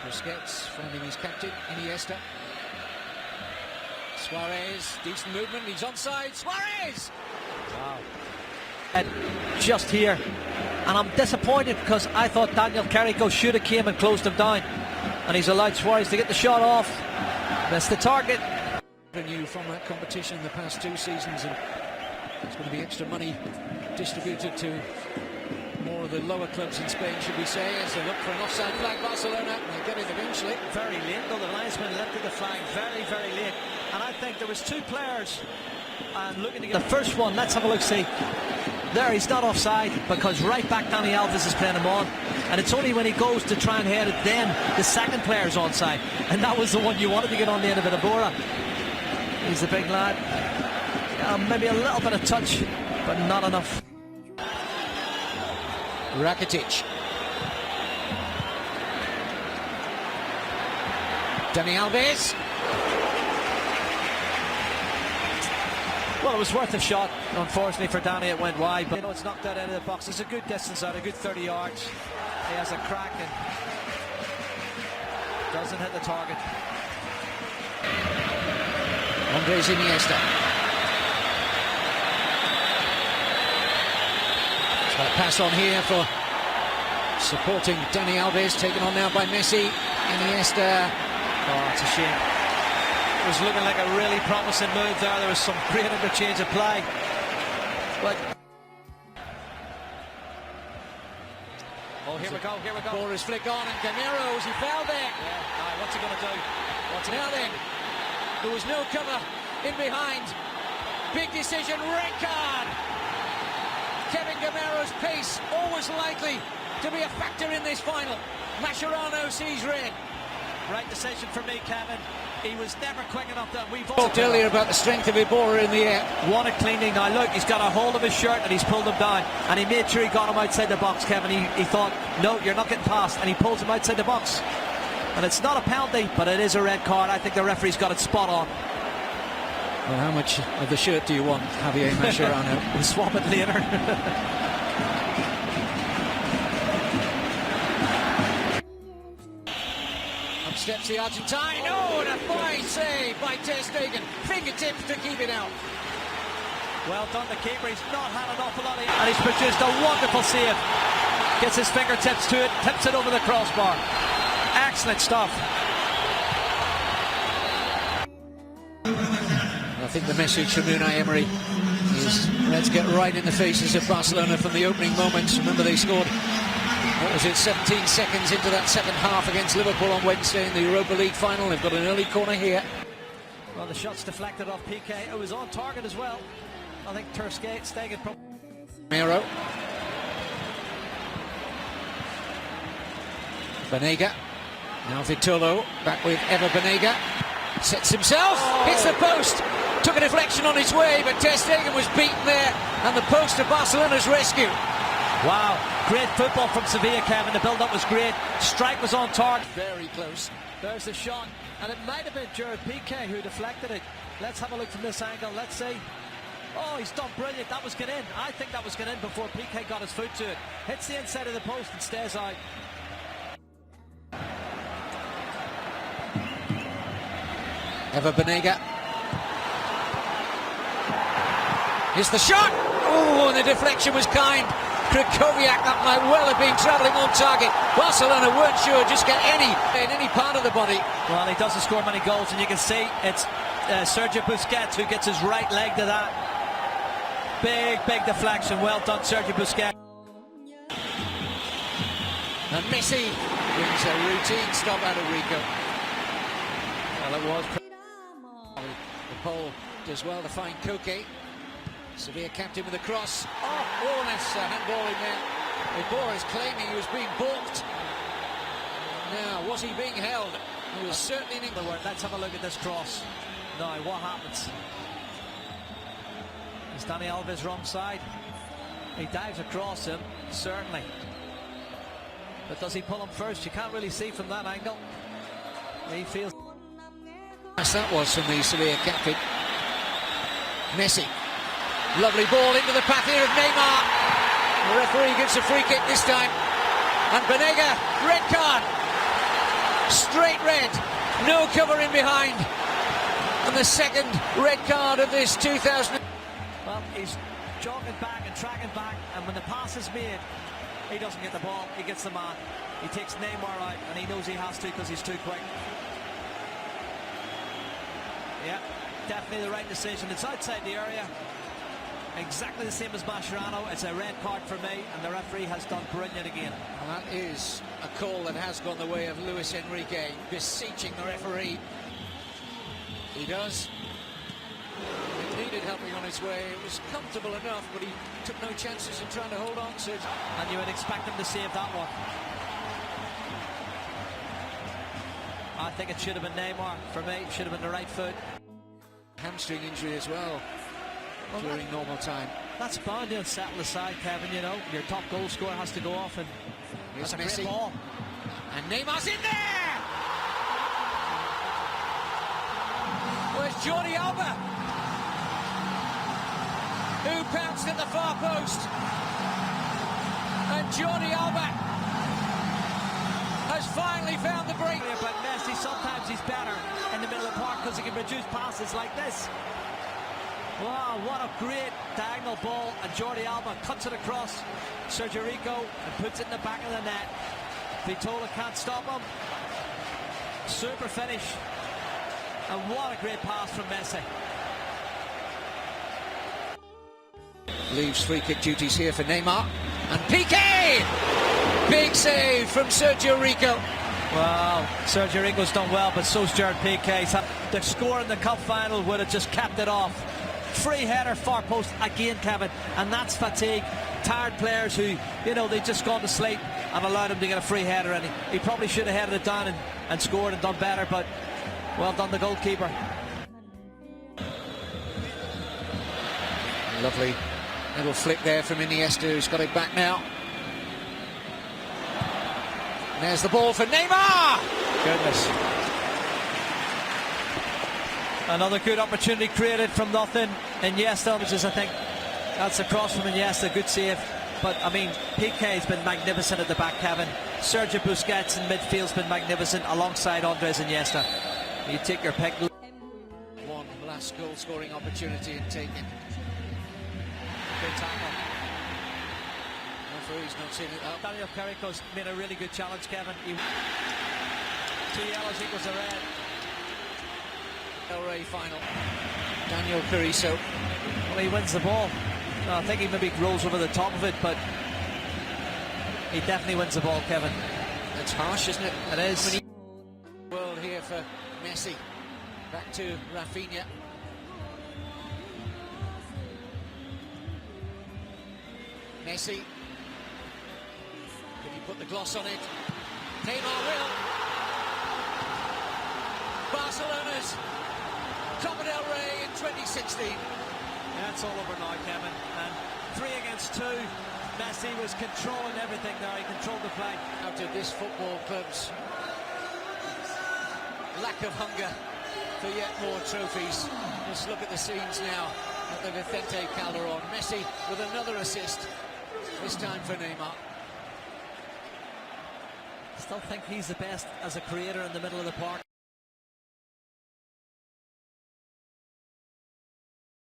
Busquets finding his captain, Iniesta. Suarez, decent movement, he's onside. Suarez! Wow. And just here. And I'm disappointed because I thought Daniel Carrico should have came and closed him down. And he's allowed Suarez to get the shot off. That's the target. Revenue from that competition in the past 2 seasons, and there's going to be extra money distributed to more of the lower clubs in Spain, should we say, as they look for an offside flag. Barcelona, they get it eventually. Very late, though. The linesman lifted the flag very, very late. And I think there was 2 players and looking to get the first one. Let's have a look, see. There, he's not offside because right back Dani Alves is playing him on, and it's only when he goes to try and head it then the second player's onside, and that was the one you wanted to get on the end of it. Abora, he's a big lad. Maybe a little bit of touch, but not enough. Rakitic. Dani Alves. Well, it was worth a shot. Unfortunately for Danny, it went wide. But it's knocked out of the box. It's a good distance out, a good 30 yards. He has a crack and doesn't hit the target. Andres Iniesta. So a pass on here for supporting Dani Alves, taken on now by Messi. Iniesta. Oh, it's a shame. It was looking like a really promising move there. There was some great interchange of play. But oh, here we go. Ball is flick on, and Gamero, he fell there. Yeah. Right, what's he going to do? Now then, there was no cover in behind. Big decision, red card. Kevin Gamero's pace, always likely to be a factor in this final. Mascherano sees red. Right decision for me, Kevin. He was never quick enough that we've talked earlier about the strength of Iborra in the air. Wanted cleaning now. Look, he's got a hold of his shirt and he's pulled him down. And he made sure he got him outside the box, Kevin. He thought, no, you're not getting past. And he pulls him outside the box. And it's not a penalty, but it is a red card. I think the referee's got it spot on. Well, how much of the shirt do you want, Javier Mascherano? We'll swap it later. Steps the Argentine. Oh, and a fine save by Ter Stegen. Fingertips to keep it out. Well done, the keeper. He's not had an awful lot of... And he's produced a wonderful save. Gets his fingertips to it, tips it over the crossbar. Excellent stuff. I think the message from Unai Emery is let's get right in the faces of Barcelona from the opening moments. Remember, they scored, what was it, 17 seconds into that second half against Liverpool on Wednesday in the Europa League final. They've got an early corner here. Well, the shot's deflected off PK. It was on target as well. I think Ter Stegen probably... Mero. Banega. Now Vitolo back with Ever Banega. Sets himself, hits the post. Took a deflection on his way, but Ter Stegen was beaten there, and the post to Barcelona's rescue. Wow, great football from Sevilla, Kevin. The build-up was great. Strike was on target. Very close. There's the shot, and it might have been Jared Piqué who deflected it. Let's have a look from this angle. Let's see. Oh, he's done brilliant. That was get in. I think that was get in before Piqué got his foot to it. Hits the inside of the post and stays out. Ever Banega. Here's the shot. Oh, and the deflection was kind. Krychowiak, that might well have been travelling on target. Barcelona weren't sure, just get in any part of the body. Well, he doesn't score many goals, and you can see it's Sergio Busquets who gets his right leg to that. Big deflection. Well done, Sergio Busquets. And Messi brings a routine stop out of Rico. Well, it was. The pole does well to find Koke. Sevilla captain with a cross. Oh, that's a handball in there. Iborra is claiming he was being balked. Now, was he being held? He was certainly in the word. Let's have a look at this cross. Now, what happens? Is Dani Alves wrong side? He dives across him, certainly. But does he pull him first? You can't really see from that angle. He feels... Yes, that was from the Sevilla captain. Messi. Lovely ball into the path here of Neymar. The referee gives a free kick this time. And Banega, red card. straight red, no cover in behind, and the second red card of this 2000. Well, he's jogging back and tracking back, and when the pass is made, he doesn't get the ball, he gets the man. He takes Neymar out, and he knows he has to because he's too quick. Yeah, definitely the right decision. It's outside the area. Exactly the same as Mascherano. It's a red card for me, and the referee has done brilliant again. Well, that is a call that has gone the way of Luis Enrique, beseeching the referee. He does. It needed helping on his way. It was comfortable enough, but he took no chances in trying to hold on to it. And you would expect him to save that one. I think it should have been Neymar. For me, it should have been the right foot. Hamstring injury as well, during normal time. That's bound to settle aside, Kevin, you know. Your top goal scorer has to go off, and here's that's a Messi. great ball. And Neymar's in there! Where's Jordi Alba? Who pounced at the far post? And Jordi Alba has finally found the break. But Messi, sometimes he's better in the middle of the park because he can produce passes like this. Wow, what a great diagonal ball, and Jordi Alba cuts it across Sergio Rico and puts it in the back of the net. Vitola can't stop him. Super finish, and what a great pass from Messi. Leaves free kick duties here for Neymar, and Piqué! Big save from Sergio Rico. Wow, Sergio Rico's done well, but so's Gerard Piqué. The score in the cup final would have just capped it off. Free header, far post again, Kevin, and that's fatigue. Tired players who, you know, they've just gone to sleep and allowed him to get a free header, and he probably should have headed it down and scored and done better, but well done, the goalkeeper. Lovely little flick there from Iniesta, who's got it back now. And there's the ball for Neymar! Goodness. Another good opportunity created from nothing. Iniesta, which is, I think, that's a cross from Iniesta, good save. But, I mean, Piqué's been magnificent at the back, Kevin. Sergio Busquets in midfield's been magnificent alongside Andres Iniesta. You take your pick. One last goal-scoring opportunity and taken. Good tackle. Referee's not seen it up. Daniel Carrico's made a really good challenge, Kevin. 2 yellows equals a red. Del Rey final. Daniel Carrizo. Well, he wins the ball. I think he maybe rolls over the top of it, but he definitely wins the ball, Kevin. That's harsh, isn't it? It is. World here for Messi. Back to Rafinha. Messi. Can he put the gloss on it? Neymar will. Barcelona's Copa del Rey in 2016. That's all over now, Kevin. And 3 against 2. Messi was controlling everything there. He controlled the play. Out of this football club's lack of hunger for yet more trophies. Let's look at the scenes now at the Vicente Calderón. Messi with another assist, this time for Neymar. Still think he's the best as a creator in the middle of the park.